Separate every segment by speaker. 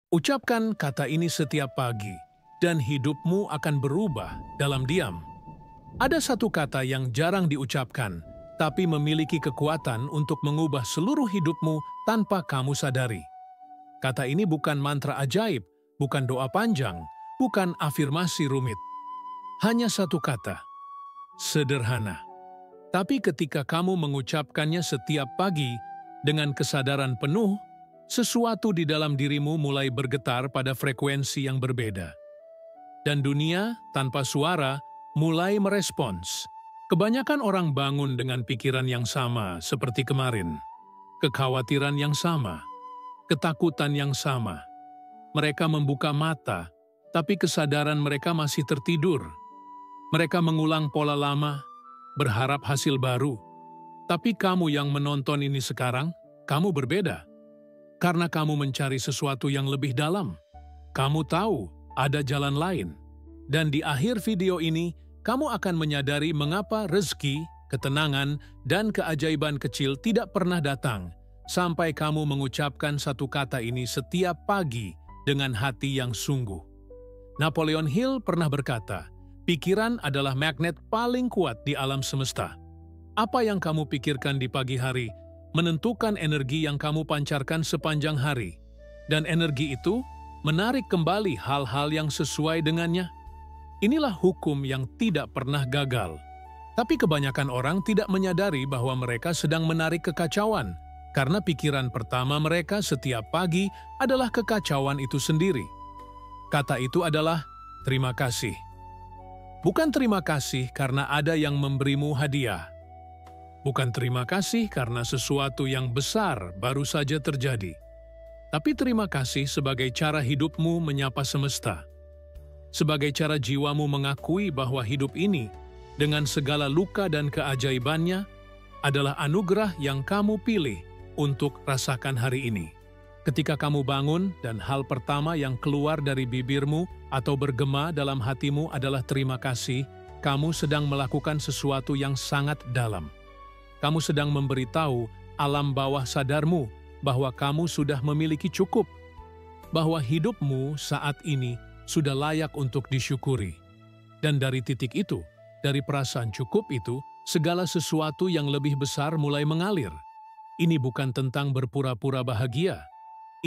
Speaker 1: Ucapkan kata ini setiap pagi, dan hidupmu akan berubah dalam diam. Ada satu kata yang jarang diucapkan, tapi memiliki kekuatan untuk mengubah seluruh hidupmu tanpa kamu sadari. Kata ini bukan mantra ajaib, bukan doa panjang, bukan afirmasi rumit. Hanya satu kata, sederhana. Tapi ketika kamu mengucapkannya setiap pagi dengan kesadaran penuh, sesuatu di dalam dirimu mulai bergetar pada frekuensi yang berbeda. Dan dunia, tanpa suara, mulai merespons. Kebanyakan orang bangun dengan pikiran yang sama seperti kemarin. Kekhawatiran yang sama. Ketakutan yang sama. Mereka membuka mata, tapi kesadaran mereka masih tertidur. Mereka mengulang pola lama, berharap hasil baru. Tapi kamu yang menonton ini sekarang, kamu berbeda. Karena kamu mencari sesuatu yang lebih dalam. Kamu tahu ada jalan lain. Dan di akhir video ini, kamu akan menyadari mengapa rezeki, ketenangan, dan keajaiban kecil tidak pernah datang sampai kamu mengucapkan satu kata ini setiap pagi dengan hati yang sungguh. Napoleon Hill pernah berkata, pikiran adalah magnet paling kuat di alam semesta. Apa yang kamu pikirkan di pagi hari menentukan energi yang kamu pancarkan sepanjang hari, dan energi itu menarik kembali hal-hal yang sesuai dengannya. Inilah hukum yang tidak pernah gagal. Tapi kebanyakan orang tidak menyadari bahwa mereka sedang menarik kekacauan, karena pikiran pertama mereka setiap pagi adalah kekacauan itu sendiri. Kata itu adalah terima kasih. Bukan terima kasih karena ada yang memberimu hadiah. Bukan terima kasih karena sesuatu yang besar baru saja terjadi. Tapi terima kasih sebagai cara hidupmu menyapa semesta. Sebagai cara jiwamu mengakui bahwa hidup ini, dengan segala luka dan keajaibannya, adalah anugerah yang kamu pilih untuk rasakan hari ini. Ketika kamu bangun dan hal pertama yang keluar dari bibirmu atau bergema dalam hatimu adalah terima kasih, kamu sedang melakukan sesuatu yang sangat dalam. Kamu sedang memberitahu alam bawah sadarmu bahwa kamu sudah memiliki cukup, bahwa hidupmu saat ini sudah layak untuk disyukuri. Dan dari titik itu, dari perasaan cukup itu, segala sesuatu yang lebih besar mulai mengalir. Ini bukan tentang berpura-pura bahagia.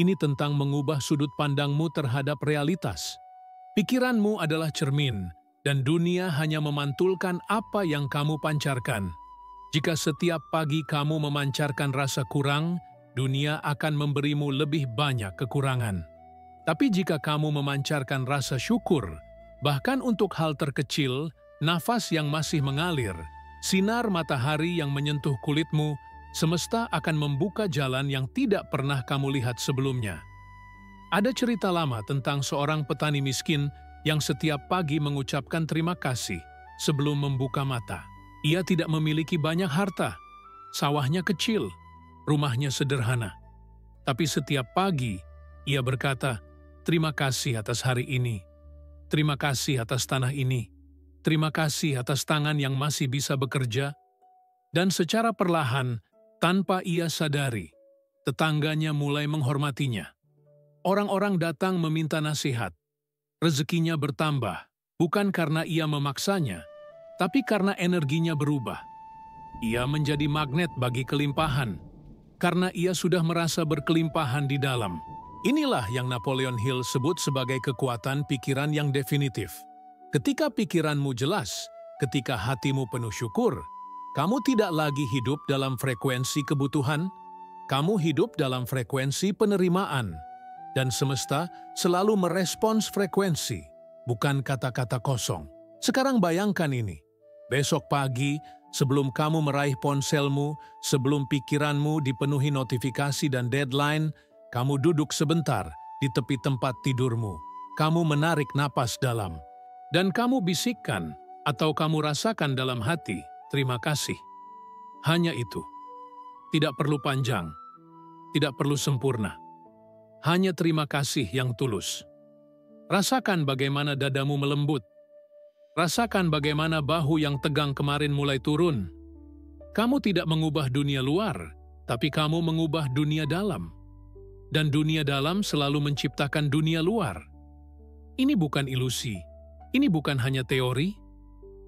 Speaker 1: Ini tentang mengubah sudut pandangmu terhadap realitas. Pikiranmu adalah cermin, dan dunia hanya memantulkan apa yang kamu pancarkan. Jika setiap pagi kamu memancarkan rasa kurang, dunia akan memberimu lebih banyak kekurangan. Tapi jika kamu memancarkan rasa syukur, bahkan untuk hal terkecil, nafas yang masih mengalir, sinar matahari yang menyentuh kulitmu, semesta akan membuka jalan yang tidak pernah kamu lihat sebelumnya. Ada cerita lama tentang seorang petani miskin yang setiap pagi mengucapkan terima kasih sebelum membuka mata. Ia tidak memiliki banyak harta, sawahnya kecil, rumahnya sederhana. Tapi setiap pagi, ia berkata, terima kasih atas hari ini, terima kasih atas tanah ini, terima kasih atas tangan yang masih bisa bekerja. Dan secara perlahan, tanpa ia sadari, tetangganya mulai menghormatinya. Orang-orang datang meminta nasihat. Rezekinya bertambah, bukan karena ia memaksanya, tapi karena energinya berubah. Ia menjadi magnet bagi kelimpahan, karena ia sudah merasa berkelimpahan di dalam. Inilah yang Napoleon Hill sebut sebagai kekuatan pikiran yang definitif. Ketika pikiranmu jelas, ketika hatimu penuh syukur, kamu tidak lagi hidup dalam frekuensi kebutuhan, kamu hidup dalam frekuensi penerimaan. Dan semesta selalu merespons frekuensi, bukan kata-kata kosong. Sekarang bayangkan ini. Besok pagi, sebelum kamu meraih ponselmu, sebelum pikiranmu dipenuhi notifikasi dan deadline, kamu duduk sebentar di tepi tempat tidurmu. Kamu menarik napas dalam. Dan kamu bisikkan atau kamu rasakan dalam hati, terima kasih. Hanya itu. Tidak perlu panjang. Tidak perlu sempurna. Hanya terima kasih yang tulus. Rasakan bagaimana dadamu melembut. Rasakan bagaimana bahu yang tegang kemarin mulai turun. Kamu tidak mengubah dunia luar, tapi kamu mengubah dunia dalam. dan dunia dalam selalu menciptakan dunia luar. Ini bukan ilusi, ini bukan hanya teori,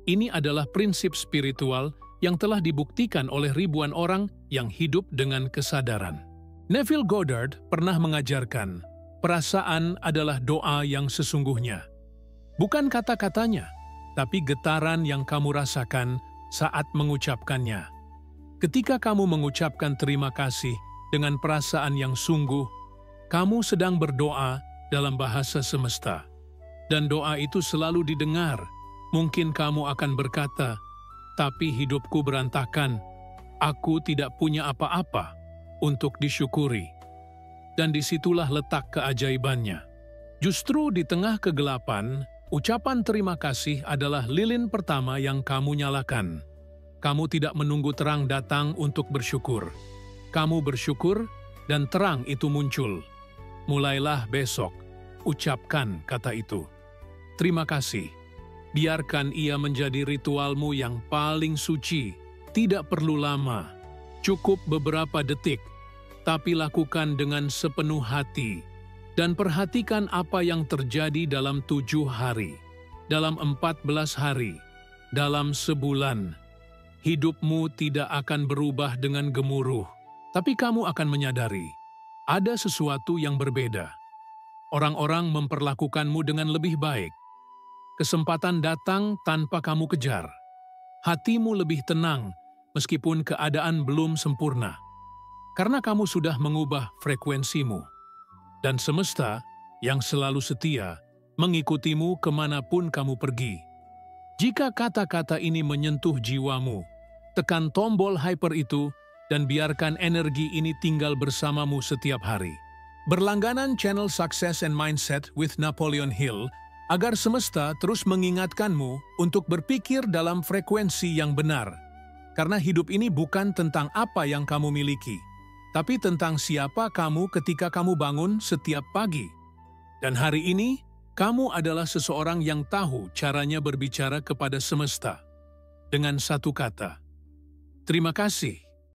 Speaker 1: ini adalah prinsip spiritual yang telah dibuktikan oleh ribuan orang yang hidup dengan kesadaran. Neville Goddard pernah mengajarkan, perasaan adalah doa yang sesungguhnya. Bukan kata-katanya, tapi getaran yang kamu rasakan saat mengucapkannya. Ketika kamu mengucapkan terima kasih dengan perasaan yang sungguh, kamu sedang berdoa dalam bahasa semesta. Dan doa itu selalu didengar. Mungkin kamu akan berkata, "Tapi hidupku berantakan, aku tidak punya apa-apa untuk disyukuri." Dan disitulah letak keajaibannya. Justru di tengah kegelapan, ucapan terima kasih adalah lilin pertama yang kamu nyalakan. Kamu tidak menunggu terang datang untuk bersyukur. Kamu bersyukur dan terang itu muncul. Mulailah besok, ucapkan kata itu. Terima kasih. Biarkan ia menjadi ritualmu yang paling suci. Tidak perlu lama, cukup beberapa detik, tapi lakukan dengan sepenuh hati. Dan perhatikan apa yang terjadi dalam 7 hari, dalam 14 hari, dalam sebulan. Hidupmu tidak akan berubah dengan gemuruh, tapi kamu akan menyadari ada sesuatu yang berbeda. Orang-orang memperlakukanmu dengan lebih baik. Kesempatan datang tanpa kamu kejar. Hatimu lebih tenang meskipun keadaan belum sempurna. Karena kamu sudah mengubah frekuensimu. Dan semesta yang selalu setia mengikutimu kemanapun kamu pergi. Jika kata-kata ini menyentuh jiwamu, tekan tombol hyper itu dan biarkan energi ini tinggal bersamamu setiap hari. Berlangganan channel Success and Mindset with Napoleon Hill agar semesta terus mengingatkanmu untuk berpikir dalam frekuensi yang benar. Karena hidup ini bukan tentang apa yang kamu miliki, tapi tentang siapa kamu ketika kamu bangun setiap pagi. Dan hari ini, kamu adalah seseorang yang tahu caranya berbicara kepada semesta. Dengan satu kata, terima kasih.